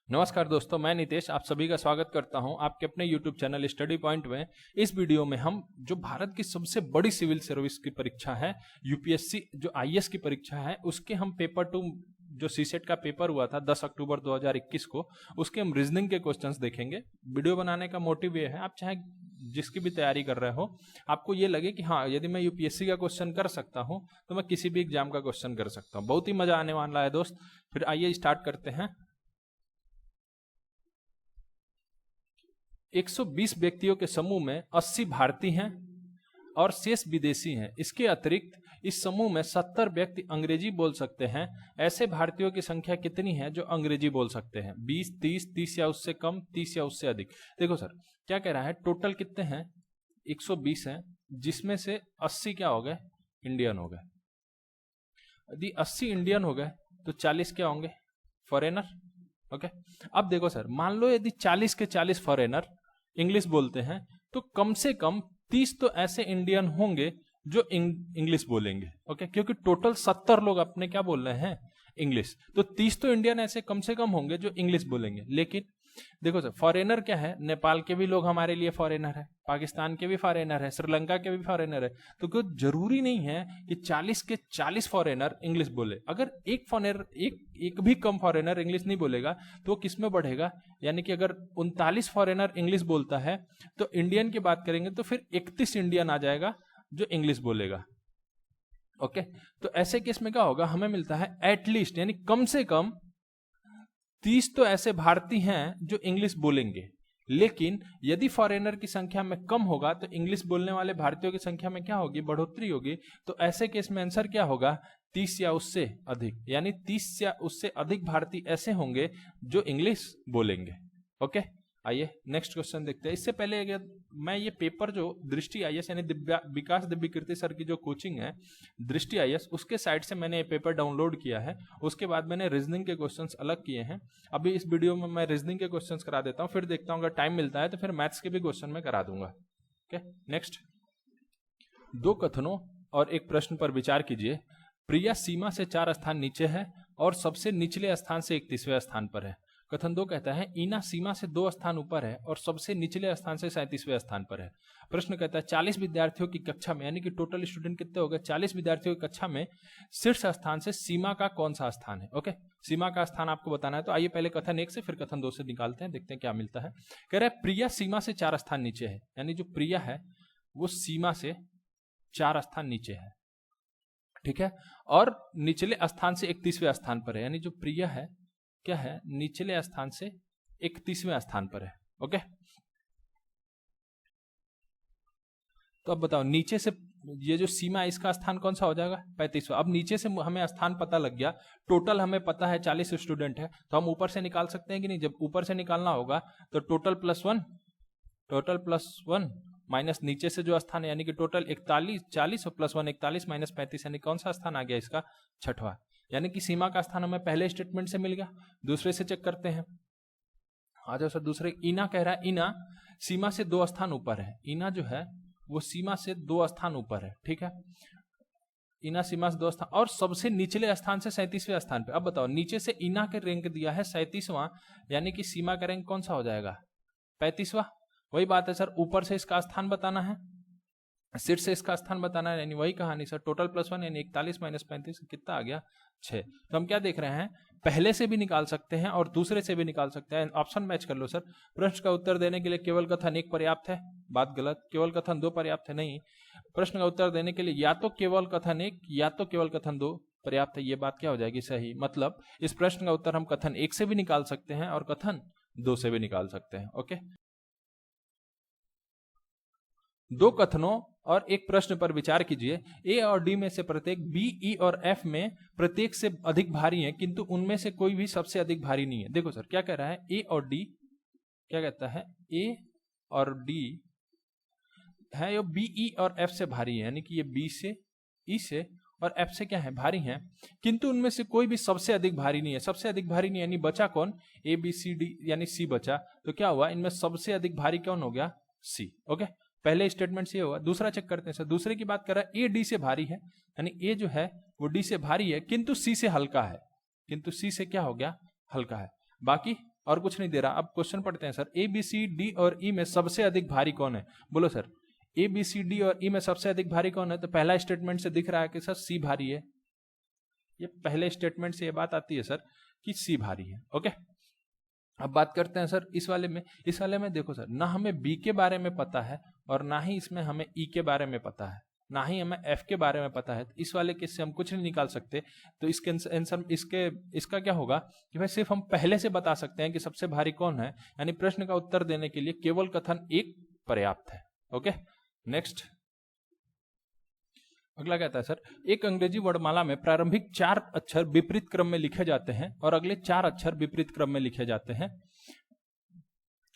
नमस्कार दोस्तों, मैं नितेश आप सभी का स्वागत करता हूं आपके अपने YouTube चैनल स्टडी पॉइंट में। इस वीडियो में हम जो भारत की सबसे बड़ी सिविल सर्विस की परीक्षा है यूपीएससी जो आईएएस की परीक्षा है, उसके हम पेपर 2 जो सीसेट का पेपर हुआ था 10 अक्टूबर 2021 को, उसके हम रीजनिंग के क्वेश्चंस देखेंगे। वीडियो बनाने का मोटिव ये है, आप चाहे जिसकी भी तैयारी कर रहे हो, आपको ये लगे कि हाँ, यदि मैं यूपीएससी का क्वेश्चन कर सकता हूँ तो मैं किसी भी एग्जाम का क्वेश्चन कर सकता हूँ। बहुत ही मजा आने वाला है दोस्त। फिर आइए स्टार्ट करते हैं। 120 व्यक्तियों के समूह में 80 भारतीय हैं और शेष विदेशी हैं। इसके अतिरिक्त इस समूह में 70 व्यक्ति अंग्रेजी बोल सकते हैं। ऐसे भारतीयों की संख्या कितनी है जो अंग्रेजी बोल सकते हैं? 20, 30, 30 या उससे कम, 30 या उससे अधिक। देखो सर, क्या कह रहा है, टोटल कितने हैं? 120 हैं, जिसमें से 80 क्या हो गए? इंडियन हो गए। यदि 80 इंडियन हो गए तो 40 क्या होंगे? फॉरेनर। ओके, अब देखो सर, मान लो यदि 40 के 40 फॉरेनर इंग्लिश बोलते हैं तो कम से कम 30 तो ऐसे इंडियन होंगे जो इंग्लिश बोलेंगे। ओके, क्योंकि टोटल 70 लोग अपने क्या बोल रहे हैं? इंग्लिश। तो 30 तो इंडियन ऐसे कम से कम होंगे जो इंग्लिश बोलेंगे। लेकिन देखो सर, फॉरेनर क्या है? नेपाल के भी लोग हमारे लिए फॉरेनर है, पाकिस्तान के भी फॉरेनर है, श्रीलंका के भी फॉरेनर है। तो क्यों जरूरी नहीं है कि 40 के 40 फॉरेनर इंग्लिश बोले। अगर एक फॉरेनर एक भी कम फॉरेनर इंग्लिश नहीं बोलेगा तो किस में बढ़ेगा? यानी कि अगर 39 फॉरेनर इंग्लिश बोलता है तो इंडियन की बात करेंगे तो फिर 31 इंडियन आ जाएगा जो इंग्लिश बोलेगा। ओके, तो ऐसे केस में क्या होगा? हमें मिलता है एटलीस्ट, यानी कम से कम 30 तो ऐसे भारतीय हैं जो इंग्लिश बोलेंगे। लेकिन यदि फॉरेनर की संख्या में कम होगा तो इंग्लिश बोलने वाले भारतीयों की संख्या में क्या होगी? बढ़ोतरी होगी। तो ऐसे केस में आंसर क्या होगा? 30 या उससे अधिक, यानी 30 या उससे अधिक भारतीय ऐसे होंगे जो इंग्लिश बोलेंगे। ओके, आइए नेक्स्ट क्वेश्चन देखते हैं। इससे पहले अगर मैं ये पेपर जो दृष्टि आईएएस यानी विकास दिव्यकीर्ति सर की जो कोचिंग है दृष्टि आईएएस, उसके साइट से मैंने ये पेपर डाउनलोड किया है। उसके बाद मैंने रीजनिंग के क्वेश्चंस अलग किए हैं। अभी इस वीडियो में मैं रीजनिंग के क्वेश्चंस करा देता हूँ, फिर देखता हूँ अगर टाइम मिलता है तो फिर मैथ्स के भी क्वेश्चन मैं करा दूंगा। Okay, next. 2 कथनों और एक प्रश्न पर विचार कीजिए। प्रिया सीमा से 4 स्थान नीचे है और सबसे निचले स्थान से 31वें स्थान पर है। कथन 2 कहता है ईना सीमा से 2 स्थान ऊपर है और सबसे निचले स्थान से 37वें स्थान पर है। प्रश्न कहता है 40 विद्यार्थियों की कक्षा में, यानी कि टोटल स्टूडेंट कितने हो गए? 40 विद्यार्थियों की कक्षा में शीर्ष स्थान से सीमा का कौन सा स्थान है? ओके, सीमा का स्थान आपको बताना है। तो आइए पहले कथन 1 से फिर कथन 2 से निकालते हैं, देखते हैं क्या मिलता है। कह रहा है प्रिया सीमा से 4 स्थान नीचे है, यानी जो प्रिया है वो सीमा से 4 स्थान नीचे है। ठीक है, और निचले स्थान से 31वें स्थान पर है, यानी जो प्रिया है क्या है? निचले स्थान से 31वें स्थान पर है। ओके, तो अब बताओ नीचे से ये जो सीमा है इसका स्थान कौन सा हो जाएगा? 35वां। अब नीचे से हमें स्थान पता लग गया, टोटल हमें पता है 40 स्टूडेंट है, तो हम ऊपर से निकाल सकते हैं कि नहीं? जब ऊपर से निकालना होगा तो टोटल प्लस 1 माइनस नीचे से जो स्थान है, यानी कि टोटल 41, 40 और प्लस 1 41 माइनस 35, यानी कौन सा स्थान आ गया इसका? 6वां। यानी कि सीमा का स्थान हमें पहले स्टेटमेंट से मिल गया। दूसरे से चेक करते हैं। आ जाओ सर, दूसरे। ईना कह रहा है ईना सीमा से 2 स्थान ऊपर है। ईना जो है वो सीमा से 2 स्थान ऊपर है। ठीक है, ईना सीमा से 2 स्थान और सबसे निचले स्थान से 37वें स्थान पे। अब बताओ नीचे से ईना के रैंक दिया है 37वां, यानी कि सीमा का रैंक कौन सा हो जाएगा? 35वां। वही बात है सर, ऊपर से इसका स्थान बताना है, शीर्ष से इसका स्थान बताना है, यानी वही कहानी सर। टोटल प्लस 1 यानी 41 माइनस 35 कितना आ गया? 6। तो हम क्या देख रहे हैं, पहले से भी निकाल सकते हैं और दूसरे से भी निकाल सकते हैं। ऑप्शन मैच कर लो सर। प्रश्न का उत्तर देने के लिए केवल कथन 1 पर्याप्त है, बात गलत। केवल कथन 2 पर्याप्त है, नहीं। प्रश्न का उत्तर देने के लिए या तो केवल कथन 1 या तो केवल कथन 2 पर्याप्त है, ये बात क्या हो जाएगी? सही। मतलब इस प्रश्न का उत्तर हम कथन 1 से भी निकाल सकते हैं और कथन 2 से भी निकाल सकते हैं। ओके, 2 कथनों और एक प्रश्न पर विचार कीजिए। ए और डी में से प्रत्येक बी, ई और एफ में प्रत्येक से अधिक भारी है, किंतु उनमें से कोई भी सबसे अधिक भारी नहीं है। देखो सर, क्या कह रहा है? ए और डी क्या कहता है? ए और डी है ये बी, ई और एफ से भारी है, यानी कि ये बी से, ई से और एफ से क्या है? भारी है, किंतु उनमें से कोई भी सबसे अधिक भारी नहीं है। सबसे अधिक भारी नहीं, यानी बचा कौन? ए, बी, सी, डी, यानी सी बचा। तो क्या हुआ? इनमें सबसे अधिक भारी कौन हो गया? सी। ओके, पहले स्टेटमेंट से होगा। दूसरा चेक करते हैं सर। दूसरे की बात कर रहा है ए डी से भारी है, यानी ए जो है वो डी से भारी है, किंतु सी से हल्का है। किंतु सी से क्या हो गया? हल्का है। बाकी और कुछ नहीं दे रहा। अब क्वेश्चन पढ़ते हैं sir, A B C D और ई में सबसे अधिक भारी कौन है? बोलो sir, A B C D और ई में सबसे अधिक भारी कौन है? तो पहला स्टेटमेंट से दिख रहा है कि सर सी भारी है। ये पहले स्टेटमेंट से ये बात आती है सर कि सी भारी है। ओके, अब बात करते हैं सर इस वाले में देखो सर, ना हमें बी के बारे में पता है और ना ही इसमें हमें ई के बारे में पता है, ना ही हमें एफ के बारे में पता है। तो इस वाले केस से हम कुछ नहीं निकाल सकते। तो इसके आंसर इसका क्या होगा कि भाई सिर्फ हम पहले से बता सकते हैं कि सबसे भारी कौन है, यानी प्रश्न का उत्तर देने के लिए केवल कथन एक पर्याप्त है। ओके, नेक्स्ट अगला कहता है सर, एक अंग्रेजी वर्णमाला में प्रारंभिक 4 अक्षर विपरीत क्रम में लिखे जाते हैं और अगले 4 अक्षर विपरीत क्रम में लिखे जाते हैं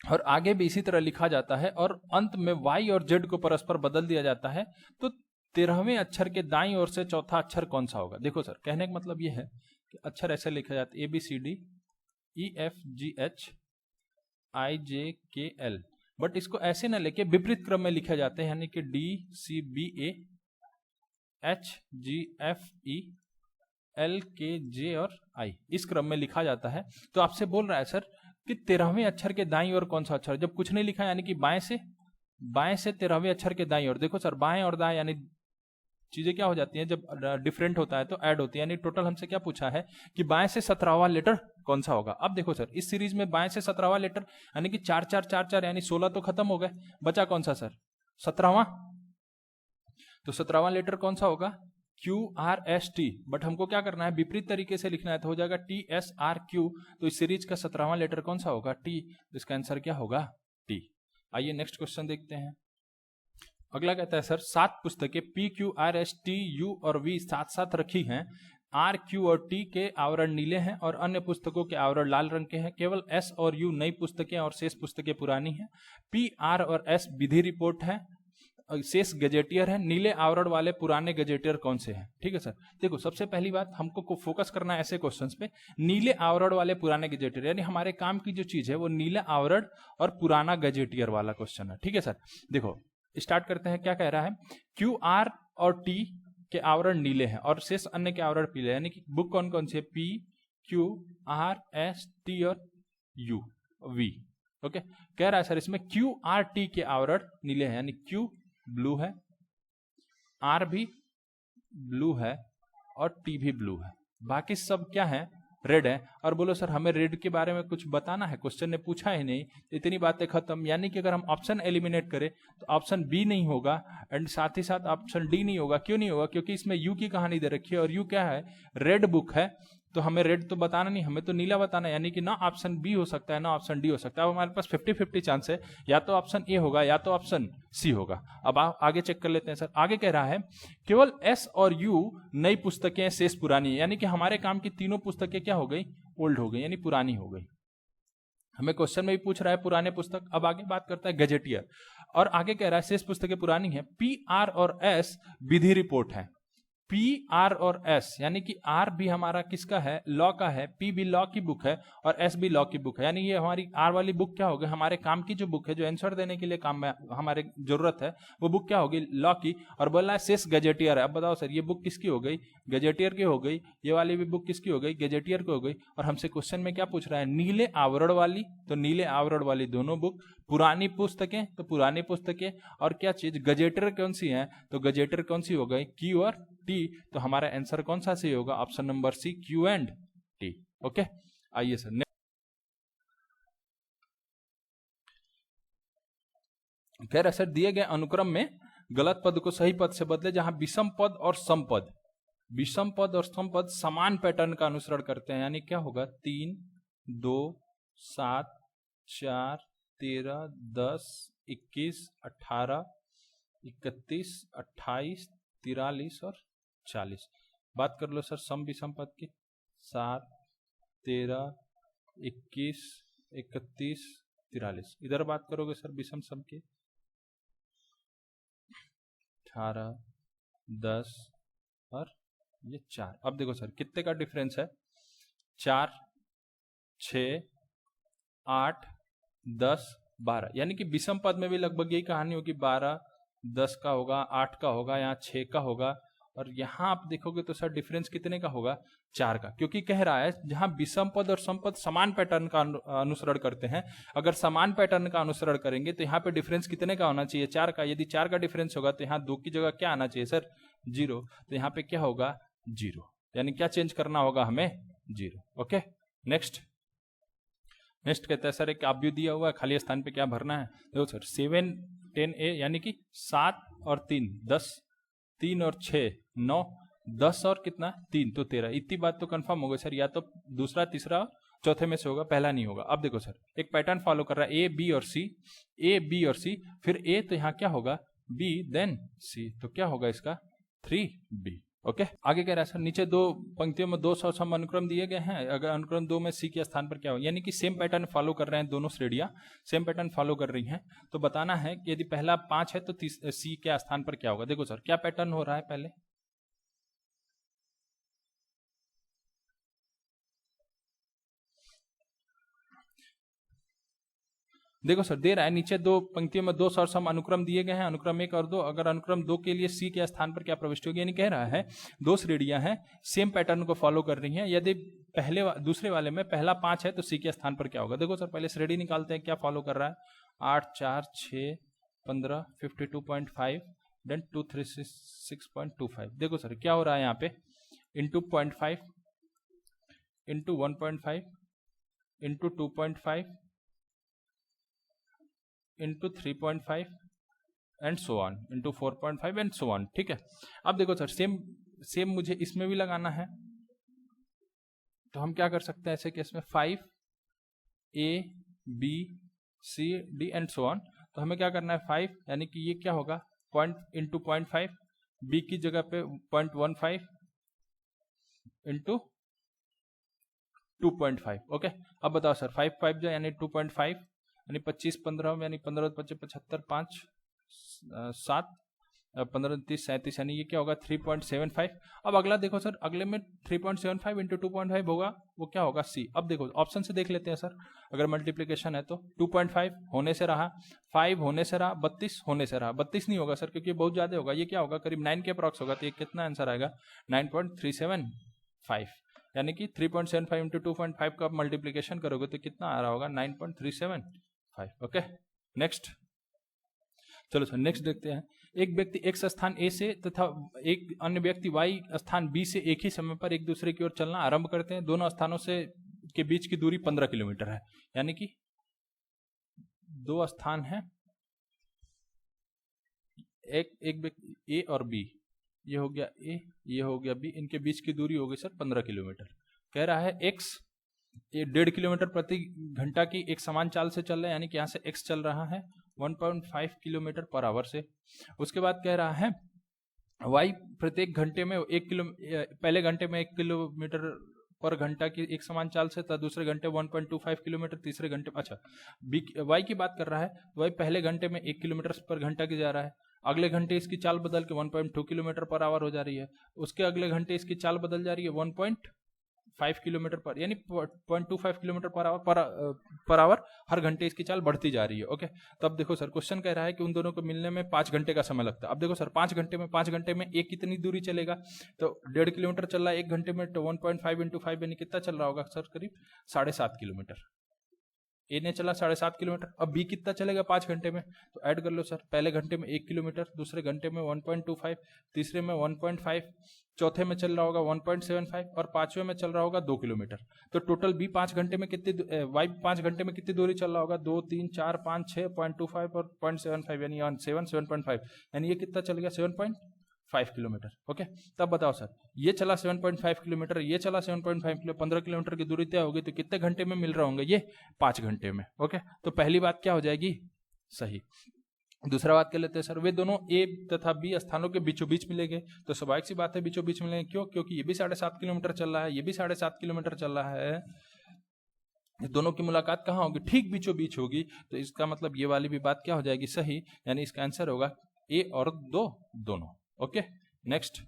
और आगे भी इसी तरह लिखा जाता है और अंत में y और z को परस्पर बदल दिया जाता है। तो 13वें अक्षर के दाईं ओर से चौथा अक्षर कौन सा होगा? देखो सर, कहने का मतलब यह है कि अक्षर ऐसे लिखा जाता है, ABCD EFGH IJKL, बट इसको ऐसे ना लेके विपरीत क्रम में लिखे जाते हैं, यानी कि DCBA HGFE LKJ और I, इस क्रम में लिखा जाता है। तो आपसे बोल रहा है सर कि 13वें अक्षर के दाईं ओर कौन सा अक्षर? जब कुछ नहीं लिखा यानी कि बाएं से 13वें अक्षर के दाईं ओर। देखो सर, बाएं और दाएं यानी चीजें क्या हो जाती हैं, जब डिफरेंट होता है तो ऐड होती है। यानी टोटल हमसे क्या पूछा है कि बाएं से 17वां लेटर कौन सा होगा। अब देखो सर, इस सीरीज में बाएं से 17वां लेटर यानी कि 4 4 4 4 यानी 16 तो खत्म हो गए, बचा कौन सा सर? 17वां। तो 17वां लेटर कौन सा होगा? QRST, बट हमको क्या करना है, विपरीत तरीके से लिखना है, तो हो जाएगा TSRQ। तो इस सीरीज का 17वां लेटर कौन सा होगा? T। तो इसका आंसर क्या होगा? T। आइए नेक्स्ट क्वेश्चन देखते हैं। अगला कहता है सर, 7 पुस्तकें PQRSTU और V साथ साथ रखी हैं। R, Q और T के आवरण नीले हैं और अन्य पुस्तकों के आवरण लाल रंग के हैं। केवल S और U नई पुस्तकें और शेष पुस्तकें पुरानी हैं। P, R और S विधि रिपोर्ट है, शेष गजेटियर है। नीले आवरण वाले पुराने गजेटियर कौन से हैं? ठीक है सर, देखो सबसे पहली बात हमको फोकस करना है ऐसे क्वेश्चंस पे, नीले आवरण वाले पुराने गजेटियर, यानी हमारे काम की जो चीज है वो नीले आवरण और पुराना गजेटियर वाला क्वेश्चन है। ठीक है सर, देखो स्टार्ट करते हैं। क्या कह रहा है? QR और T के आवरण नीले हैं और शेष अन्य के आवरण पीले, यानी कि बुक कौन कौन सी है? P, Q, R, S, T और U, V। ओके, कह रहा है सर इसमें QRT के आवरण नीले हैं, यानी Q ब्लू है, R भी ब्लू है और T भी ब्लू है, बाकी सब क्या है? रेड है। और बोलो सर हमें रेड के बारे में कुछ बताना है, क्वेश्चन ने पूछा ही नहीं, इतनी बातें खत्म। यानी कि अगर हम ऑप्शन एलिमिनेट करें तो ऑप्शन बी नहीं होगा एंड साथ ही साथ ऑप्शन डी नहीं होगा। क्यों नहीं होगा? क्योंकि इसमें यू की कहानी दे रखी है और यू क्या है? रेड बुक है, तो हमें रेड तो बताना नहीं, हमें तो नीला बताना है। यानी कि ना ऑप्शन बी हो सकता है ना ऑप्शन डी हो सकता है। अब हमारे पास 50-50 चांस है, या तो ऑप्शन ए होगा या तो ऑप्शन सी होगा। अब आगे चेक कर लेते हैं सर। आगे कह रहा है केवल एस और यू नई पुस्तकें, शेष पुरानी, यानी कि हमारे काम की तीनों पुस्तकें क्या हो गई? ओल्ड हो गई, यानी पुरानी हो गई। हमें क्वेश्चन में भी पूछ रहा है पुराने पुस्तक। अब आगे बात करता है गजेटियर, और आगे कह रहा है शेष पुस्तकें पुरानी है। पी, आर और एस विधि रिपोर्ट है। P, R और S, यानी कि R भी हमारा किसका है? लॉ का है, P भी लॉ की बुक है और S भी लॉ की बुक है। यानी ये हमारी R वाली बुक क्या होगी? हमारे काम की जो बुक है, जो आंसर देने के लिए काम में हमारे जरूरत है, वो बुक क्या होगी? लॉ की। और बोल रहा है शेष गजेटियर है। अब बताओ सर ये बुक किसकी हो गई? गजेटियर की हो गई। ये वाली भी बुक किसकी हो गई? गजेटियर की हो गई। और हमसे क्वेश्चन में क्या पूछ रहा है? नीले आवरण वाली, तो नीले आवरण वाली दोनों बुक। पुरानी पुस्तकें, तो पुरानी पुस्तकें। और क्या चीज? गजेटियर कौन सी है? तो गजेटियर कौन सी हो गई? Q और T। तो हमारा आंसर कौन सा सही होगा? Option number C, Q and T। Okay, आइए सर कह रहा सर दिए गए अनुक्रम में गलत पद को सही पद से बदले जहां विषम पद और सम पद समान पैटर्न का अनुसरण करते हैं। यानी क्या होगा? 3, 2, 7, 4, 13, 10, 21, 18, 31, 28, 43 और 40। बात कर लो सर सम विषम पद की। 7, 13, 21, 31, 43। इधर बात करोगे सर विषम सम की। 18, 10 और ये 4। अब देखो सर कितने का डिफरेंस है? 4, 6, 8, 10, 12। यानी कि विषम पद में भी लगभग यही कहानी होगी। 12, 10 का होगा, 8 का होगा, यहाँ 6 का होगा। और यहाँ आप देखोगे तो सर डिफरेंस कितने का होगा? 4 का, क्योंकि कह रहा है जहां विषम पद और समपद समान पैटर्न का अनुसरण करते हैं, अगर समान पैटर्न का अनुसरण करेंगे तो यहाँ पे डिफरेंस कितने का होना चाहिए? 4 का। यदि 4 का डिफरेंस होगा तो यहाँ 2 की जगह क्या आना चाहिए सर? 0। तो यहाँ पे क्या होगा? 0, यानी क्या चेंज करना होगा हमें? 0। ओके, नेक्स्ट कहता है सर एक अवयव दिया हुआ है, खाली स्थान पे क्या भरना है? देखो सर 7 10a यानी कि 7 और 3 10, 3 और 6 9, 10 और कितना 3 तो 13। इतनी बात तो कंफर्म हो गई सर, या तो दूसरा तीसरा चौथे में से होगा, पहला नहीं होगा। अब देखो सर एक पैटर्न फॉलो कर रहा है, ए बी और सी, ए बी और सी, फिर ए तो यहाँ क्या होगा? बी देन सी, तो क्या होगा इसका? 3b। ओके, आगे कह रहा है सर नीचे 2 पंक्तियों में 2 सम अनुक्रम दिए गए हैं, अगर अनुक्रम 2 में सी के स्थान पर क्या हो, यानी कि सेम पैटर्न फॉलो कर रहे हैं, दोनों श्रेणियां सेम पैटर्न फॉलो कर रही हैं। तो बताना है कि यदि पहला 5 है तो सी के स्थान पर क्या होगा? देखो सर क्या पैटर्न हो रहा है, पहले देखो सर दे रहा है नीचे 2 पंक्तियों में 2 सरसम अनुक्रम दिए गए हैं, अनुक्रम 1 और 2, अगर अनुक्रम 2 के लिए सी के स्थान पर क्या प्रविष्टि होगी? यानी कह रहा है 2 श्रेणियां हैं सेम पैटर्न को फॉलो कर रही हैं, यदि दूसरे वाले में पहला 5 है तो सी के स्थान पर क्या होगा? देखो सर पहले श्रेणी निकालते हैं, क्या फॉलो कर रहा है? 8 4 6 15 52.5 देन 2 3 6.25। देखो सर क्या हो रहा है यहाँ पे? Into 0.5 into 1.5 into 2.5 into 3.5 and so on into 4.5 and so on. ठीक है, अब देखो सर सेम मुझे इसमें भी लगाना है, तो हम क्या कर सकते हैं ऐसे केस में? 5 A B C D and so on. तो हमें क्या करना है? 5 यानी कि ये क्या होगा? पॉइंट इंटू 0.5, B की जगह पे 0.15 इंटू 2.5। ओके, अब बताओ सर 5 5 जो यानी 2.5 यानी 25 15 यानी 15 25 75 5 7 15 30 37 यानी ये क्या होगा? 3.75। अब अगला देखो सर, अगले में 3.75 इंटू 2.5 होगा, वो क्या होगा? सी। अब देखो ऑप्शन से देख लेते हैं सर, अगर मल्टीप्लीकेशन है तो 2.5 होने से रहा, 5 होने से रहा, 32 होने से रहा। 32 नहीं होगा सर क्योंकि बहुत ज्यादा होगा, ये क्या होगा? करीब 9 के अप्रॉक्स होगा, तो ये कितना आंसर आएगा? 9.375, यानी कि 3.75 इंटू 2.5 का मल्टीप्लीकेशन करोगे तो कितना आ रहा होगा? 9.375। ओके, नेक्स्ट चलो सर नेक्स्ट देखते हैं। एक व्यक्ति एक्स स्थान ए से तथा एक अन्य व्यक्ति वाई स्थान बी से एक ही समय पर एक दूसरे की ओर चलना आरंभ करते हैं। दोनों स्थानों से के बीच की दूरी 15 किलोमीटर है, यानी कि 2 स्थान है, एक व्यक्ति ए और बी, ये हो गया ए, ये हो गया बी, इनके बीच की दूरी होगी सर 15 किलोमीटर। कह रहा है एक्स ये 1.5 किलोमीटर प्रति घंटा की एक समान चाल से चल रहा है, यानी कि यहाँ से एक्स चल रहा है 1.5 किलोमीटर पर आवर से। उसके बाद कह रहा है वाई प्रत्येक घंटे में पहले घंटे में 1 किलोमीटर पर घंटा की एक समान चाल से था, दूसरे घंटे 1.25 किलोमीटर, तीसरे घंटे वाई की बात कर रहा है। वाई पहले घंटे में 1 किलोमीटर पर घंटा की जा रहा है, अगले घंटे इसकी चाल बदल के 1.2 किलोमीटर पर आवर हो जा रही है, उसके अगले घंटे इसकी चाल बदल जा रही है 1.5 किलोमीटर पर, यानी 0.25 किलोमीटर पर आवर हर घंटे इसकी चाल बढ़ती जा रही है। ओके, तो अब देखो सर क्वेश्चन कह रहा है कि उन दोनों को मिलने में 5 घंटे का समय लगता है। अब देखो सर 5 घंटे में एक कितनी दूरी चलेगा? तो 1.5 किलोमीटर चल रहा है 1 घंटे में, तो 1.5 इंटू 5 यानी कितना चल रहा होगा सर? करीब 7.5 किलोमीटर। ए ने चला 7.5 किलोमीटर। अब बी कितना चलेगा 5 घंटे में? तो ऐड कर लो सर, पहले घंटे में 1 किलोमीटर, दूसरे घंटे में 1.25, तीसरे में 1.5, चौथे में चल रहा होगा 1.75 और पांचवें में चल रहा होगा 2 किलोमीटर। तो टोटल बी 5 घंटे में कितनी वाई 5 घंटे में कितनी दूरी चल रहा होगा? 2 3 4 5 6 0.25 और 0.75 यानी 7.5, यानी ये कितना चल गया? 7.5 किलोमीटर। ओके, तब बताओ सर ये चला 7.5 किलोमीटर, ये चला 7.5 किलो, 15 किलोमीटर की दूरी तय होगी, तो कितने घंटे में मिल रहा होंगे? ये 5 घंटे में। ओके, तो पहली बात क्या हो जाएगी? सही। दूसरा बात कर लेते हैं सर, वे दोनों ए तथा बी स्थानों के बीचों बीच मिलेंगे। तो स्वाभाविक सी बात है बीचों बीच मिलेंगे, क्यों? क्योंकि ये भी 7.5 किलोमीटर चल रहा है, ये भी 7.5 किलोमीटर चल रहा है, दोनों की मुलाकात कहाँ होगी? ठीक बीचों बीच होगी। तो इसका मतलब ये वाली भी बात क्या हो जाएगी? सही, यानी इसका आंसर होगा ए और 2 दोनों। ओके, नेक्स्ट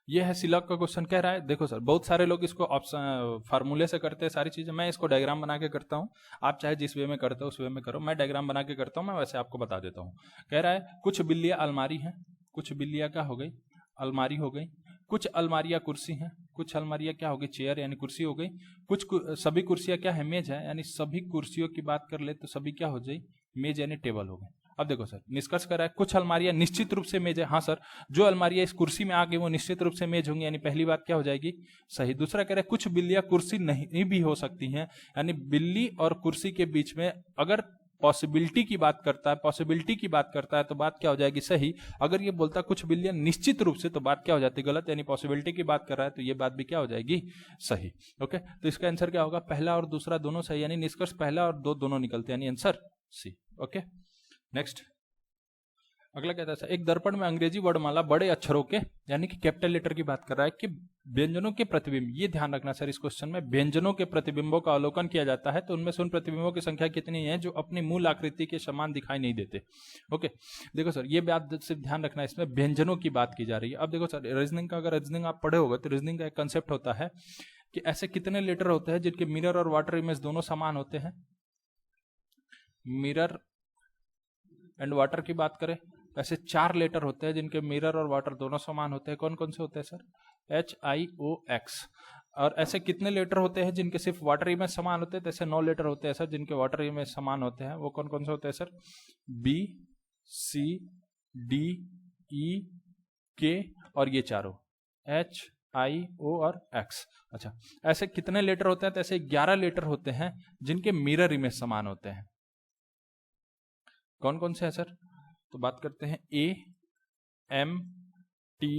ये है सिलॉग का क्वेश्चन। कह रहा है देखो सर बहुत सारे लोग इसको ऑप्शन फार्मूले से करते हैं सारी चीजें, मैं इसको डायग्राम बना के करता हूँ, आप चाहे जिस वे में करते हो उस वे में करो, मैं डायग्राम बना के करता हूँ, मैं वैसे आपको बता देता हूँ। कह रहा है कुछ बिल्लियाँ अलमारी हैं, कुछ बिल्लियाँ क्या हो गई? अलमारी हो गई, कुछ अलमारियाँ कुर्सी हैं, कुछ अलमारियां क्या हो गई, चेयर यानी कुर्सी हो गई, सभी कुर्सियां क्या है, मेज है, यानी सभी कुर्सियों की बात कर ले तो सभी क्या हो जाए, मेज यानी टेबल हो गए। अब देखो सर, निष्कर्ष कर रहा है कुछ अलमारियां निश्चित रूप से मेज है। हाँ सर, जो अलमारियां इस कुर्सी में आ गई वो निश्चित रूप से मेज होंगी, यानी पहली बात क्या हो जाएगी, सही। दूसरा कह रहा है कुछ बिल्लियां कुर्सी नहीं भी हो सकती हैं, यानी बिल्ली और कुर्सी के बीच में अगर पॉसिबिलिटी की बात करता है तो बात क्या हो जाएगी, सही। अगर ये बोलता है कुछ बिल्लियां निश्चित रूप से, तो बात क्या हो जाती है, गलत, यानी पॉसिबिलिटी की बात कर रहा है तो ये बात भी क्या हो जाएगी, सही। ओके, तो इसका आंसर क्या होगा, पहला और दूसरा दोनों सही, यानी निष्कर्ष पहला और दो दोनों निकलते हैं, यानी आंसर सी। ओके, नेक्स्ट अगला कहता है, एक दर्पण में अंग्रेजी वर्णमाला बड़े अक्षरों के यानी कि कैपिटल लेटर की बात कर रहा है कि व्यंजनों के प्रतिबिंब, ये ध्यान रखना सर इस क्वेश्चन में, व्यंजनों के प्रतिबिंबों का अवलोकन किया जाता है तो उनमें से उन प्रतिबिंबों की संख्या कितनी है जो अपनी मूल आकृति के समान दिखाई नहीं देते। ओके, देखो सर ये बात सिर्फ ध्यान रखना, इसमें व्यंजनों की बात की जा रही है। अब देखो सर, रीजनिंग का अगर रीजनिंग आप पढ़े होगा तो रीजनिंग का एक कंसेप्ट होता है कि ऐसे कितने लेटर होते हैं जिनके मिरर और वाटर इमेज दोनों समान होते हैं। मिरर एंड वाटर की बात करें, ऐसे 4 लेटर होते हैं जिनके मिरर और वाटर दोनों समान होते हैं। कौन कौन से होते हैं सर, HIOX। और ऐसे कितने लेटर होते हैं जिनके सिर्फ वाटर इमेज समान होते हैं, तो ऐसे 9 लेटर होते हैं सर जिनके वाटर इमेज समान होते हैं। वो कौन कौन से होते हैं sir, B, C, D, E, K और ये चारों H, I, O और X। अच्छा, ऐसे कितने लेटर होते हैं, तो ऐसे 11 लेटर होते हैं जिनके मिरर इमेज समान होते हैं। कौन कौन से हैं सर, तो बात करते हैं A, M, T,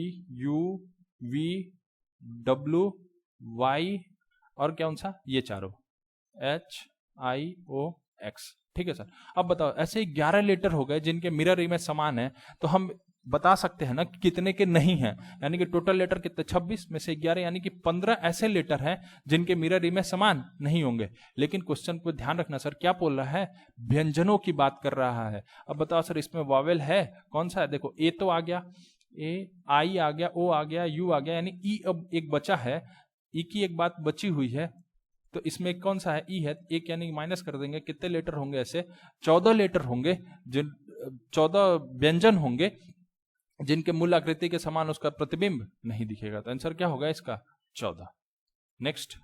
U, V, W, Y और कौन सा, ये चारों H, I, O, X। ठीक है सर, अब बताओ ऐसे 11 लेटर हो गए जिनके मिरर इमेज समान है, तो हम बता सकते हैं ना कि कितने के नहीं हैं, यानी कि टोटल लेटर कितने, 26 में से 11 यानी कि 15 ऐसे लेटर हैं जिनके मिरर इमेज समान नहीं होंगे। लेकिन क्वेश्चन को ध्यान रखना सर, क्या बोल रहा है, व्यंजनों की बात कर रहा है। अब बताओ सर इसमें वावेल है कौन सा है, देखो ए तो आ गया, ए, आई आ गया, ओ आ गया, यू आ गया, यानी ई अब एक बचा है, ई की एक बात बची हुई है, तो इसमें कौन सा है, ई है, एक यानी माइनस कर देंगे, कितने लेटर होंगे, ऐसे 14 लेटर होंगे, जिन 14 व्यंजन होंगे जिनके मूल आकृति के समान उसका प्रतिबिंब नहीं दिखेगा। तो आंसर क्या होगा इसका, 14। नेक्स्ट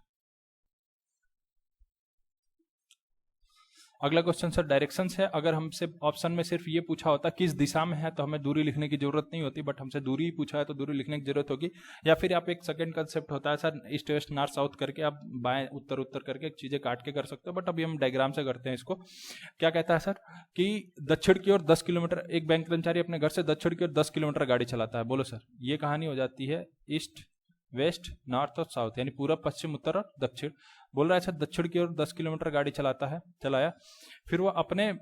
अगला क्वेश्चन सर डायरेक्शंस है। अगर हमसे ऑप्शन में सिर्फ ये पूछा होता किस दिशा में है तो हमें दूरी लिखने की जरूरत नहीं होती, बट हमसे दूरी ही पूछा है तो दूरी लिखने की जरूरत होगी। या फिर आप एक सेकंड कंसेप्ट होता है sir, east west north south करके आप बाएं उत्तर उत्तर करके चीजें काट के कर सकते हो, बट अभी हम डायग्राम से करते हैं इसको। क्या कहता है सर कि दक्षिण की ओर 10 किलोमीटर, एक बैंक कर्मचारी अपने घर से दक्षिण की ओर 10 किलोमीटर गाड़ी चलाता है। बोलो सर, ये कहानी हो जाती है ईस्ट वेस्ट नॉर्थ और साउथ, यानी पूरब पश्चिम उत्तर और दक्षिण। बोल रहा है सर दक्षिण की ओर 10 किलोमीटर गाड़ी चलाया, फिर वो अपने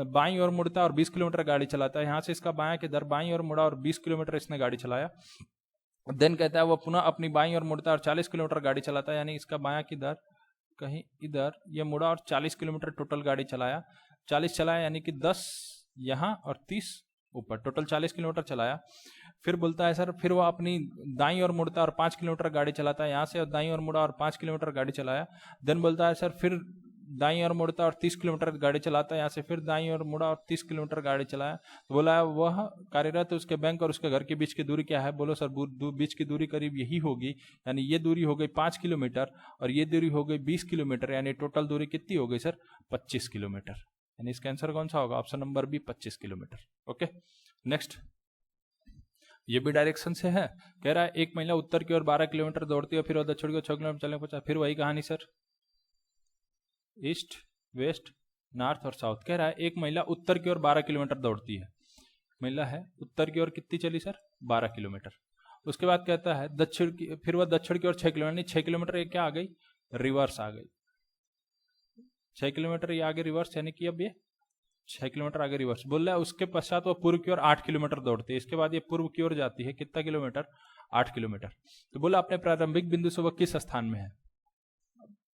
बाईं ओर मुड़ता है और 20 किलोमीटर गाड़ी चलाता है। यहाँ से इसका बायां के दर बाईं ओर मुड़ा और 20 किलोमीटर इसने गाड़ी चलाया। देन कहता है वो पुनः अपनी बाईं ओर मुड़ता है और 40 किलोमीटर गाड़ी चलाता है, यानी इसका बायां की दर कहीं इधर ये मुड़ा और 40 किलोमीटर टोटल गाड़ी चलाया। 40 चलाया यानी कि 10 यहाँ और 30 ऊपर, टोटल 40 किलोमीटर चलाया। फिर बोलता है सर फिर वो अपनी दाईं ओर मुड़ता है और 5 किलोमीटर गाड़ी चलाता है, यहाँ से और दाईं ओर मुड़ा और 5 किलोमीटर गाड़ी चलाया। देन बोलता है सर फिर दाईं ओर मुड़ता है और 30 किलोमीटर गाड़ी चलाता है, यहाँ से फिर दाईं ओर मुड़ा और 30 किलोमीटर गाड़ी चलाया। तो बोला है वह कार्यरत उसके बैंक और उसके घर के बीच की दूरी क्या है। बोलो सर बीच की दूरी करीब यही होगी, यानी ये दूरी हो गई 5 किलोमीटर और ये दूरी हो गई 20 किलोमीटर, यानी टोटल दूरी कितनी हो गई सर 25 किलोमीटर, यानी इसका आंसर कौन सा होगा, option number B 25 kilometre. Okay next, ये भी डायरेक्शन से है। कह रहा है एक महिला उत्तर की ओर 12 किलोमीटर दौड़ती है, फिर वो दक्षिण की ओर 6 किलोमीटर चलने पहुंचा। फिर वही कहानी सर, ईस्ट वेस्ट नॉर्थ और साउथ। कह रहा है एक महिला उत्तर की ओर 12 किलोमीटर दौड़ती है, महिला है उत्तर की ओर कितनी चली सर 12 किलोमीटर। उसके बाद कहता है दक्षिण की, फिर वह दक्षिण की ओर 6 किलोमीटर, 6 किलोमीटर ये क्या आ गई, रिवर्स आ गई। 6 किलोमीटर ये आगे रिवर्स, यानी कि अब ये 6 किलोमीटर आगे रिवर्स। बोल रहा है उसके पश्चात वो पूर्व की ओर 8 किलोमीटर दौड़ती है, इसके बाद ये पूर्व की ओर जाती है, कितना किलोमीटर 8 किलोमीटर। तो बोला अपने प्रारंभिक बिंदु से वह किस स्थान में है,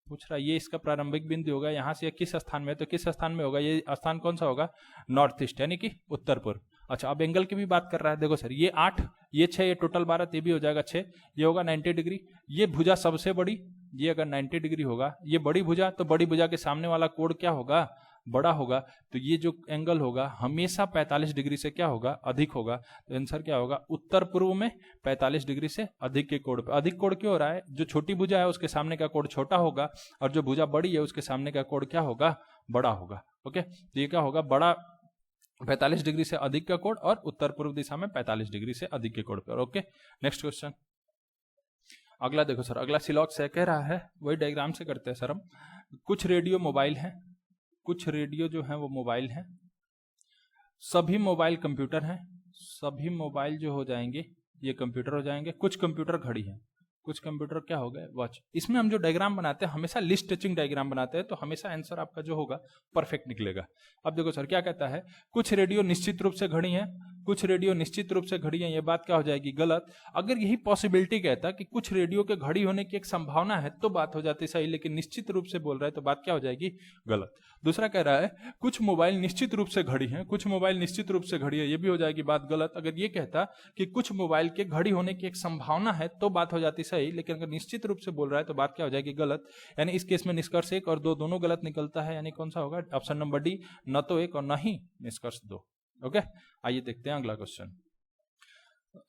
पूछ रहा है ये इसका प्रारंभिक बिंदु होगा, यहाँ से किस स्थान में है, तो किस स्थान में होगा, ये स्थान कौन सा होगा, नॉर्थ ईस्ट यानी कि उत्तर पूर्व। अच्छा अब एंगल की भी बात कर रहा है, देखो सर ये 8 ये 6 ये टोटल 12, ये भी हो जाएगा 6, ये होगा 90 डिग्री। ये भुजा सबसे बड़ी, ये अगर 90 डिग्री होगा, ये बड़ी भुजा, तो बड़ी भुजा के सामने वाला कोण क्या होगा बड़ा होगा तो ये जो एंगल होगा हमेशा 45 डिग्री से क्या होगा, अधिक होगा। तो आंसर क्या होगा, उत्तर पूर्व में 45 डिग्री से अधिक के कोण पे। अधिक कोण क्यों हो रहा है, जो छोटी भुजा है उसके सामने का कोण छोटा होगा और जो भुजा बड़ी है उसके सामने का कोण क्या होगा, बड़ा होगा। ओके, तो ये क्या होगा, बड़ा 45 डिग्री से अधिक का कोण और उत्तर पूर्व दिशा में 45 डिग्री से अधिक के कोण पर। Okay, next question. अगला देखो सर, अगला सिलॉक से कह रहा है, वही डायग्राम से करते हैं सर हम। कुछ रेडियो मोबाइल हैं, कुछ रेडियो जो है वो मोबाइल हैं, सभी मोबाइल कंप्यूटर हैं, सभी मोबाइल जो हो जाएंगे ये कंप्यूटर हो जाएंगे। कुछ कंप्यूटर घड़ी है, कुछ कंप्यूटर क्या हो गए, वॉच। इसमें हम जो डायग्राम बनाते हैं हमेशा लिस्ट टचिंग डायग्राम बनाते हैं, तो हमेशा आंसर आपका जो होगा परफेक्ट निकलेगा। अब देखो सर क्या कहता है, कुछ रेडियो निश्चित रूप से घड़ी हैं, कुछ रेडियो निश्चित रूप से घड़ी है, ये बात क्या हो जाएगी, गलत। अगर यही पॉसिबिलिटी कहता कि कुछ रेडियो के घड़ी होने की एक संभावना है तो बात हो जाती सही, लेकिन निश्चित रूप से बोल रहा है तो बात क्या हो जाएगी, गलत। दूसरा कह रहा है कुछ मोबाइल निश्चित रूप से घड़ी है, कुछ मोबाइल निश्चित रूप से घड़ी है, ये भी हो जाएगी बात गलत। अगर ये कहता कि कुछ मोबाइल के घड़ी होने की एक संभावना है तो बात हो जाती सही, लेकिन अगर निश्चित रूप से बोल रहा है तो बात क्या हो जाएगी, गलत। यानी इस केस में निष्कर्ष 1 और 2 दोनों गलत निकलता है, यानी कौन सा होगा, ऑप्शन नंबर डी, न तो 1 और न ही निष्कर्ष 2। ओके, आइए देखते हैं अगला क्वेश्चन।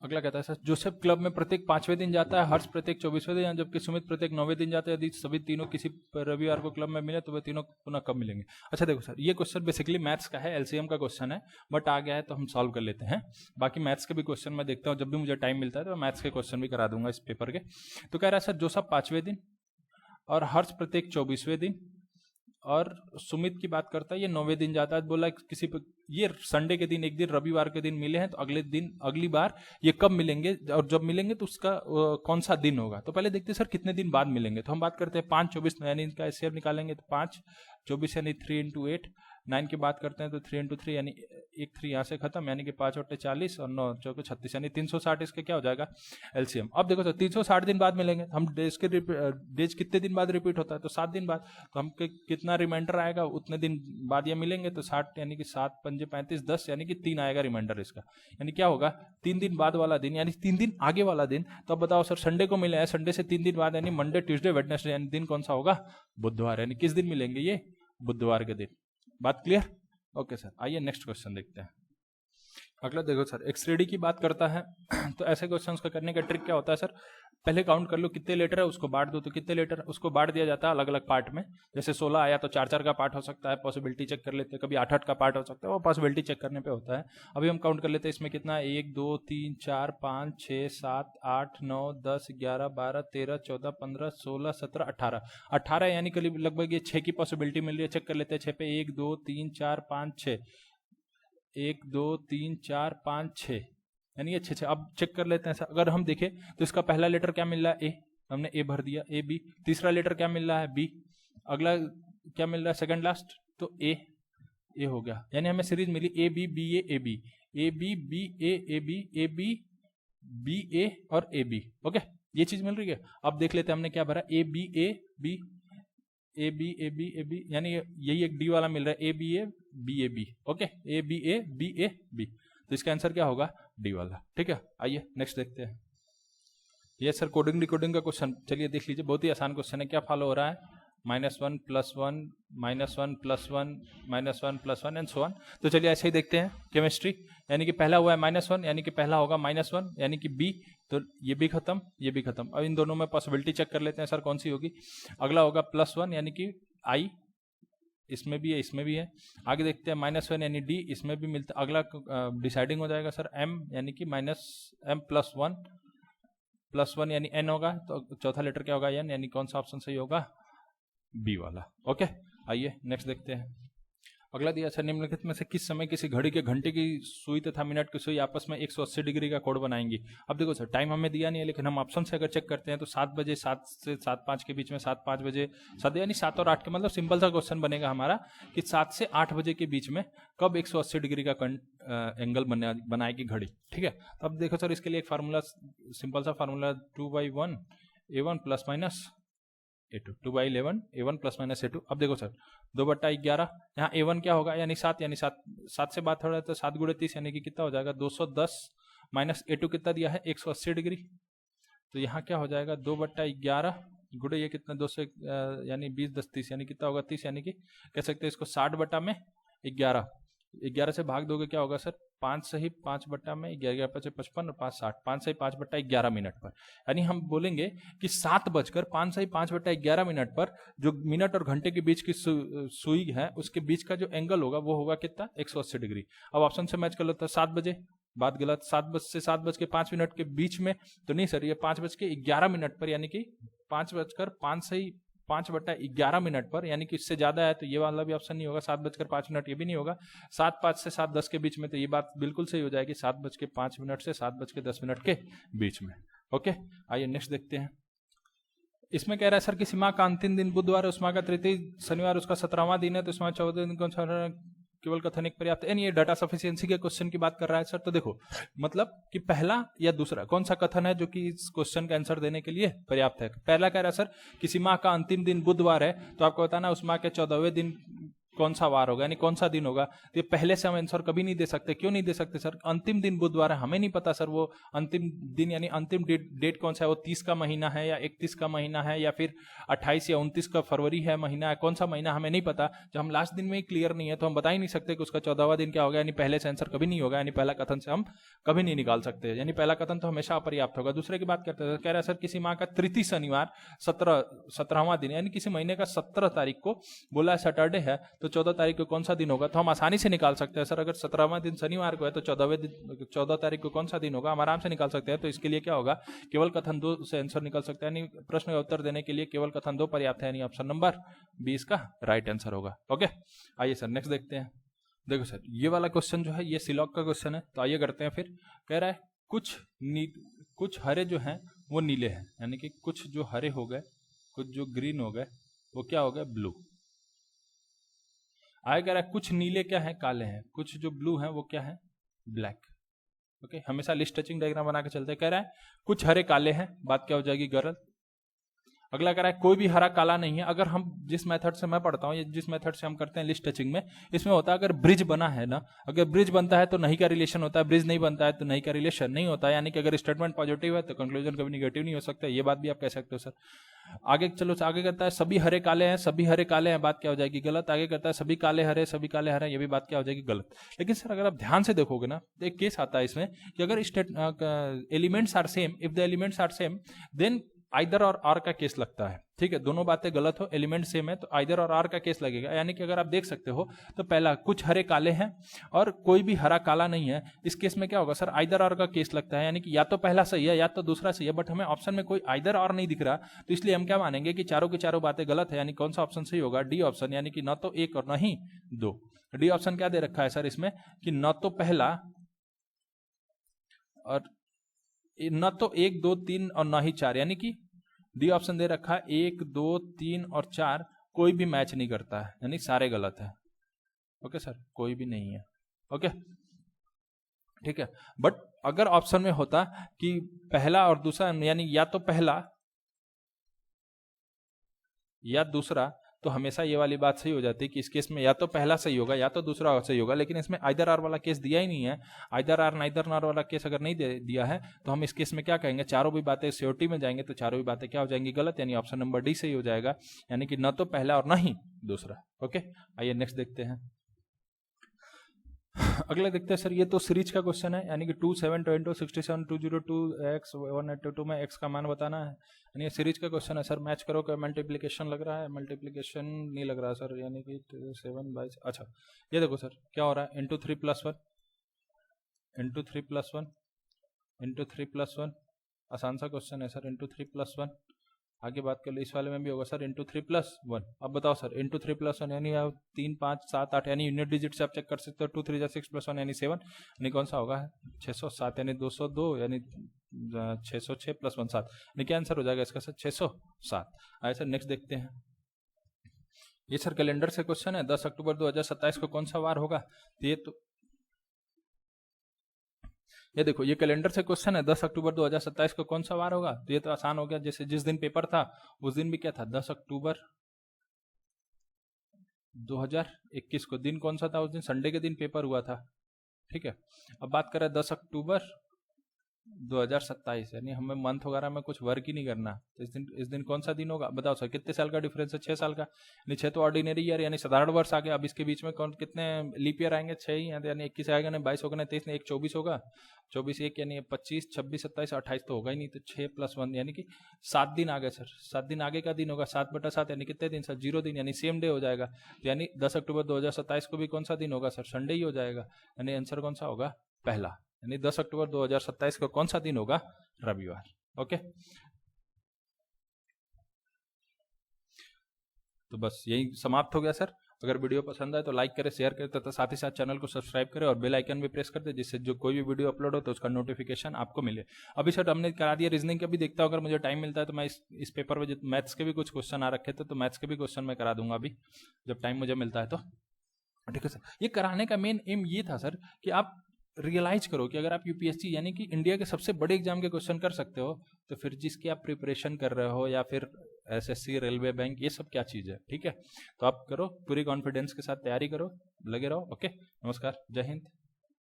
अगला कहता है सर, जोसेफ क्लब में प्रत्येक 5वें दिन जाता है, हर्ष प्रत्येक 24वें दिन, जबकि सुमित प्रत्येक 9वें दिन जाता है। यदि सभी तीनों किसी रविवार को क्लब में मिले तो वे तीनों पुनः कब मिलेंगे। अच्छा देखो सर, ये क्वेश्चन बेसिकली मैथ्स का है, एलसीएम का क्वेश्चन है, बट आ गया है तो हम सॉल्व कर लेते हैं। बाकी मैथ्स के भी क्वेश्चन मैं देखता हूँ, जब भी मुझे टाइम मिलता है तो मैथ्स के क्वेश्चन भी करा दूंगा इस पेपर के। तो कह रहा है सर, जोसेफ 5वें दिन और हर्ष प्रत्येक 24वें दिन और सुमित की बात करता है ये 9वें दिन जाता है। बोला किसी पे ये संडे के दिन, एक दिन रविवार के दिन मिले हैं, तो अगले दिन अगली बार ये कब मिलेंगे और जब मिलेंगे तो उसका कौन सा दिन होगा। तो पहले देखते हैं सर कितने दिन बाद मिलेंगे। तो हम बात करते हैं 5 24, यानी इनका एचसीएफ निकालेंगे तो 5 24 यानी 3 × 8। 9 की बात करते हैं तो 3 × 3 यानी 1 3 यहाँ से खत्म, यानी कि 5 × 8 40 और 9 × 36 यानी 360 इसका क्या हो जाएगा, एलसीएम। अब देखो सर 360 दिन बाद मिलेंगे, हम डेज के डेज कितने दिन बाद रिपीट होता है, तो 7 दिन बाद। तो हम कितना रिमाइंडर आएगा उतने दिन बाद ये मिलेंगे, तो 60 यानी कि 7 5 35 10 यानी कि 3 आएगा रिमाइंडर इसका, यानी क्या होगा 3 दिन बाद वाला दिन, यानी 3 दिन आगे वाला दिन। तो अब बताओ सर, संडे को मिले हैं, संडे से 3 दिन बाद यानी मंडे ट्यूसडे वेडनेसडे, यानी दिन कौन सा होगा, बुधवार। यानी किस दिन मिलेंगे, ये बुधवार के दिन। बात क्लियर। ओके सर, आइए नेक्स्ट क्वेश्चन देखते हैं। अगला देखो सर, एक श्रेणी की बात करता है तो ऐसे क्वेश्चंस का करने का ट्रिक क्या होता है सर, पहले काउंट कर लो कितने लेटर है, उसको बांट दो। तो कितने लेटर, उसको बांट दिया जाता है अलग अलग पार्ट में। जैसे 16 आया तो 4 4 का पार्ट हो सकता है, पॉसिबिलिटी चेक कर लेते हैं। कभी 8 8 का पार्ट हो सकता है, वो पॉसिबिलिटी चेक करने पे होता है। अभी हम काउंट कर लेते हैं इसमें कितना है, 1 2 3 4 5 6 7 8 9 10 11 12 13 14 15 16 17 18 18 यानी करीब लगभग ये 6 की पॉसिबिलिटी मिल रही है। चेक कर लेते हैं 6 पे, 1 2 3 4 5 6, 1 2 3 4 5 6, यानी ये 6 6। अब चेक कर लेते हैं, अगर हम देखें तो इसका पहला लेटर क्या मिल रहा है, ए, हमने ए भर दिया, ए बी। तीसरा लेटर क्या मिल रहा है, बी। अगला क्या मिल रहा है, सेकंड लास्ट, तो ए हो गया। यानी हमें सीरीज मिली A B B A B, A B B A B, A B B A और ए बी। ओके, ये चीज मिल रही है। अब देख लेते हैं हमने क्या भरा, A B A B, A B A B A B, यानी यही एक डी वाला मिल रहा है, A B A B. Okay, A B A B. तो इसका आंसर क्या होगा, डी वाला। ठीक है, आइए नेक्स्ट देखते हैं। ये सर कोडिंग डिकोडिंग का क्वेश्चन, चलिए देख लीजिए, बहुत ही आसान क्वेश्चन है। क्या फॉलो हो रहा है, -1 +1 -1 +1 -1 +1 एंड सो ऑन। तो चलिए ऐसे ही देखते हैं केमिस्ट्री। यानी कि पहला हुआ है -1, यानी कि पहला होगा -1 यानी कि बी, तो ये भी खत्म, ये भी खत्म। अब इन दोनों में पॉसिबिलिटी चेक कर लेते हैं सर कौन सी होगी। अगला होगा +1 यानी कि आई, इसमें भी है, इसमें भी है। आगे देखते हैं -1 यानी डी, इसमें भी मिलता। अगला डिसाइडिंग हो जाएगा सर m, यानी कि -m +1 यानी n होगा, तो चौथा लेटर क्या होगा, n, यानी कौन सा ऑप्शन सही होगा, बी वाला। ओके, आइए नेक्स्ट देखते हैं। अगला दिया अच्छा, निम्नलिखित में से किस समय किसी घड़ी के घंटे की सुई तथा मिनट की सुई आपस में 180 डिग्री का कोण बनाएंगी। अब देखो सर, टाइम हमें दिया नहीं है, लेकिन हम ऑप्शन से अगर चेक करते हैं तो 7 बजे 7 से 7:05 के बीच में, 7 5 बजे 7, यानी 7 और 8 के, मतलब सिंपल सा क्वेश्चन बनेगा हमारा कि 7 से 8 बजे के बीच में कब 180 डिग्री का एंगल बनाएगी घड़ी। ठीक है, तो अब देखो सर, इसके लिए एक फार्मूला, सिंपल सा formula, 2/1 A1 ± A2, 2/11 A1 ± A2। अब देखो सर, 2/11, यहाँ A1 क्या होगा, यानी 7, यानी 7 से बात हो रहा है तो 7 × 30 यानी कि कितना हो जाएगा, 210 माइनस A2 कितना दिया है, 180 डिग्री। तो यहाँ क्या हो जाएगा, 2/11 गुड़े ये कितना 200 यानी 20 10 30 यानी कितना होगा 30, यानी कि कह सकते हैं इसको 60 बटा में 11। 11 से भाग दोगे क्या होगा सर 5 से ही 5 बटा में 11 5 55 और 5 60, 5 से ही 5 बटा 11 मिनट पर, यानी हम बोलेंगे कि 7:05 से ही 5 बटा 11 मिनट पर जो मिनट और घंटे के बीच की सुई है उसके बीच का जो एंगल होगा वो होगा कितना 180 डिग्री। अब ऑप्शन से मैच कर लो तो 7 बजे, बात गलत, 7 से 7:05 के बीच में तो नहीं सर, ये 5:11 पर, यानी कि 5:05 से ही 5 बटा 11 मिनट पर, यानी कि इससे ज्यादा है तो ये वाला भी ऑप्शन नहीं होगा। 7:05 ये भी नहीं होगा। 7:05 से 7:10 के बीच में तो ये बात बिल्कुल सही हो जाएगी, 7:05 से 7:10 के बीच में। ओके, आइए नेक्स्ट देखते हैं। इसमें कह रहा है सर किसी माह का अंतिम दिन बुधवार है, उस माह का तृतीय शनिवार उसका 17वां दिन है, तो इस माह 14 दिन कौन सा केवल कथन एक पर्याप्त है। ये डाटा सफिशिएंसी के क्वेश्चन की बात कर रहा है सर। तो देखो मतलब कि पहला या दूसरा कौन सा कथन है जो कि इस क्वेश्चन का आंसर देने के लिए पर्याप्त है। पहला कह रहा है सर किसी माह का अंतिम दिन बुधवार है, तो आपको बताना उस माह के 14वें दिन कौन सा वार होगा, यानी कौन सा दिन होगा। तो ये पहले से हम आंसर कभी नहीं दे सकते। क्यों नहीं दे सकते सर? अंतिम दिन बुधवार है, हमें नहीं पता सर वो अंतिम दिन यानी अंतिम डेट कौन सा है, वो 30 का महीना है या 31 का महीना है या फिर 28 या 29 का फरवरी है महीना है, कौन सा महीना हमें नहीं पता। जब हम लास्ट दिन में ही क्लियर नहीं है तो हम बता ही नहीं सकते कि उसका 14वां दिन क्या होगा, यानी पहले से आंसर कभी नहीं होगा, यानी पहला कथन से हम कभी नहीं निकाल सकते, यानी पहला कथन तो हमेशा अपर्याप्त होगा। दूसरे की बात करते हैं, कह रहा है सर किसी माह का तृतीय शनिवार 17वां दिन, यानी किसी महीने का 17 तारीख को बोला है सैटरडे है, तो 14 तारीख को कौन सा दिन होगा, तो हम आसानी से निकाल सकते हैं सर। अगर 17वां दिन शनिवार को है तो 14 तारीख को कौन सा दिन होगा, हम आराम से निकाल सकते हैं। तो इसके लिए क्या होगा, केवल कथन 2 से आंसर निकल सकता है, यानी प्रश्न का उत्तर देने के लिए केवल कथन 2 पर्याप्त है, यानी ऑप्शन नंबर 20 का राइट आंसर होगा। ओके, आइए सर नेक्स्ट देखते हैं। देखो सर ये वाला क्वेश्चन जो है ये सिलॉग का क्वेश्चन है, तो आइए करते हैं फिर। कह रहा है कुछ हरे जो हैं वो नीले हैं, यानी कि कुछ जो हरे हो गए, कुछ जो ग्रीन हो गए वो क्या हो गए, ब्लू। आगे कह रहा है कुछ नीले क्या है, काले हैं, कुछ जो ब्लू हैं वो क्या है, ब्लैक। ओके, हमेशा लिस्ट टचिंग डायग्राम बना के चलते हैं। कह रहा है कुछ हरे काले हैं, बात क्या हो जाएगी, गलत। अगला कह रहा है कोई भी हरा काला नहीं है। अगर हम जिस मेथड से मैं पढ़ता हूँ या जिस मेथड से हम करते हैं लिस्ट टचिंग में, इसमें होता है अगर ब्रिज बना है ना, अगर ब्रिज बनता है तो नहीं का रिलेशन होता है, ब्रिज नहीं बनता है तो नहीं का रिलेशन नहीं होता है, यानी कि अगर स्टेटमेंट पॉजिटिव है तो कंक्लूजन कभी निगेटिव नहीं हो सकता। ये बात भी आप कह सकते हो सर। आगे चलो, आगे करता है सभी हरे काले हैं, सभी हरे काले हैं, बात क्या हो जाएगी, गलत। आगे करता है सभी काले हरे, सभी काले हरे, ये भी बात क्या हो जाएगी, गलत। लेकिन सर अगर आप ध्यान से देखोगे ना तो एक केस आता है इसमें कि अगर elements are same, if the elements are same then either और आर का केस लगता है। ठीक है, दोनों बातें गलत हो, एलिमेंट सेम है तो आइदर और आर का केस लगेगा। यानी कि अगर आप देख सकते हो तो पहला कुछ हरे काले हैं और कोई भी हरा काला नहीं है, इस केस में क्या होगा सर, आइदर और का केस लगता है, यानी कि या तो पहला सही है या तो दूसरा सही है। बट हमें ऑप्शन में कोई आइदर और नहीं दिख रहा, तो इसलिए हम क्या मानेंगे कि चारों की चारों बातें गलत है। यानी कौन सा ऑप्शन सही होगा, डी ऑप्शन, यानी कि न तो एक और न ही दो। डी ऑप्शन क्या दे रखा है सर इसमें कि न तो पहला और न तो 1 2 3 और न ही 4, यानी कि डी ऑप्शन दे रखा है 1 2 3 और 4 कोई भी मैच नहीं करता है, यानी सारे गलत है। ओके सर, कोई भी नहीं है। ओके ठीक है, बट अगर ऑप्शन में होता कि पहला और दूसरा, यानी या तो पहला या दूसरा, तो हमेशा ये वाली बात सही हो जाती है कि इस केस में या तो पहला सही होगा या तो दूसरा सही होगा। लेकिन इसमें आइदर आर वाला केस दिया ही नहीं है। आइदर आर नाइदर आर वाला केस अगर नहीं दिया है तो हम इस केस में क्या कहेंगे, चारों भी बातें सियोरिटी में जाएंगे तो चारों भी बातें क्या हो जाएंगी, गलत, यानी ऑप्शन नंबर डी सही हो जाएगा, यानी कि न तो पहला और न ही दूसरा। ओके, आइए नेक्स्ट देखते हैं। अगला देखते हैं सर, ये तो सीरीज का क्वेश्चन है, यानी कि 2 7 20 67 202 x 182 में x का मान बताना है, यानी ये सीरीज का क्वेश्चन है सर। मैच करो, क्या मल्टीप्लिकेशन लग रहा है, मल्टीप्लिकेशन नहीं लग रहा सर, यानी कि 7 बाई, अच्छा ये देखो सर क्या हो रहा है, इंटू 3 + 1 इंटू 3 + 1 इंटू 3 + 1, आसान सा क्वेश्चन है सर, इंटू 3 + 1। आगे बात कर लो, इस वाले में भी होगा सर इंटू 3 + 1। अब बताओ सर इंटू 3 + 1 यानी 3 5 7 8, यानी यूनिट डिजिट से आप चेक कर सकते हो। 2 3 6 + 1 यानी 7, यानी कौन सा होगा 607, यानी 202, यानी 606 + 1 7, यानी क्या आंसर हो जाएगा इसका सर 607। आइए सर नेक्स्ट देखते हैं। ये सर कैलेंडर से क्वेश्चन है, 10 अक्टूबर 2027 को कौन सा वार होगा, ये देखो ये कैलेंडर से क्वेश्चन है, 10 अक्टूबर 2027 को कौन सा वार होगा, तो ये तो आसान हो गया। जैसे जिस दिन पेपर था उस दिन भी क्या था, 10 अक्टूबर 2021 को। दिन कौन सा था उस दिन, संडे के दिन पेपर हुआ था। ठीक है, अब बात करें 10 अक्टूबर 2027, यानी हमें मंथ वगैरह में कुछ वर्क ही नहीं करना। तो इस दिन कौन सा दिन होगा बताओ सर, कितने साल का डिफरेंस है? 6 साल का, यानी 6 तो ऑर्डिनरी ईयर यानी साधारण वर्ष आ गया। अब इसके बीच में कौन कितने लीप ईयर आएंगे? 6 ही, यानी 21 आएगा ना, 22 होगा ना, 23 नहीं, 1 24 होगा, 24 एक यानी 25 26 27 28 तो होगा ही नहीं, तो 6 + 1 यानी कि 7 दिन आगे सर। 7 दिन आगे का दिन होगा, 7/7 यानी कितने दिन सर? 0 दिन, यानी सेम डे हो जाएगा। यानी 10 अक्टूबर 2027 को भी कौन सा दिन होगा सर? संडे ही हो जाएगा। यानी आंसर कौन सा होगा? पहला, यानी 10 अक्टूबर 2027 को कौन सा दिन होगा? रविवार। ओके, तो बस यही समाप्त हो गया सर। अगर वीडियो पसंद आए तो लाइक करें, शेयर करें तथा साथ ही साथ चैनल को सब्सक्राइब करें और बेल आइकन भी प्रेस कर दें, जिससे जो कोई भी वीडियो अपलोड हो तो उसका नोटिफिकेशन आपको मिले। अभी सर हमने करा दिया रीजनिंग का भी, देखता हूं अगर मुझे टाइम मिलता है तो मैं इस पेपर में मैथ्स के भी कुछ क्वेश्चन आ रखे थे, तो मैथ्स के भी क्वेश्चन मैं करा दूंगा अभी जब टाइम मुझे मिलता है तो। ठीक है सर, ये कराने का मेन एम ये था सर कि आप रियलाइज करो कि अगर आप यूपीएससी यानी कि इंडिया के सबसे बड़े एग्जाम के क्वेश्चन कर सकते हो, तो फिर जिसकी आप प्रिपरेशन कर रहे हो या फिर एसएससी, रेलवे, बैंक, ये सब क्या चीज़ है। ठीक है, तो आप करो, पूरी कॉन्फिडेंस के साथ तैयारी करो, लगे रहो। ओके, नमस्कार, जय हिंद।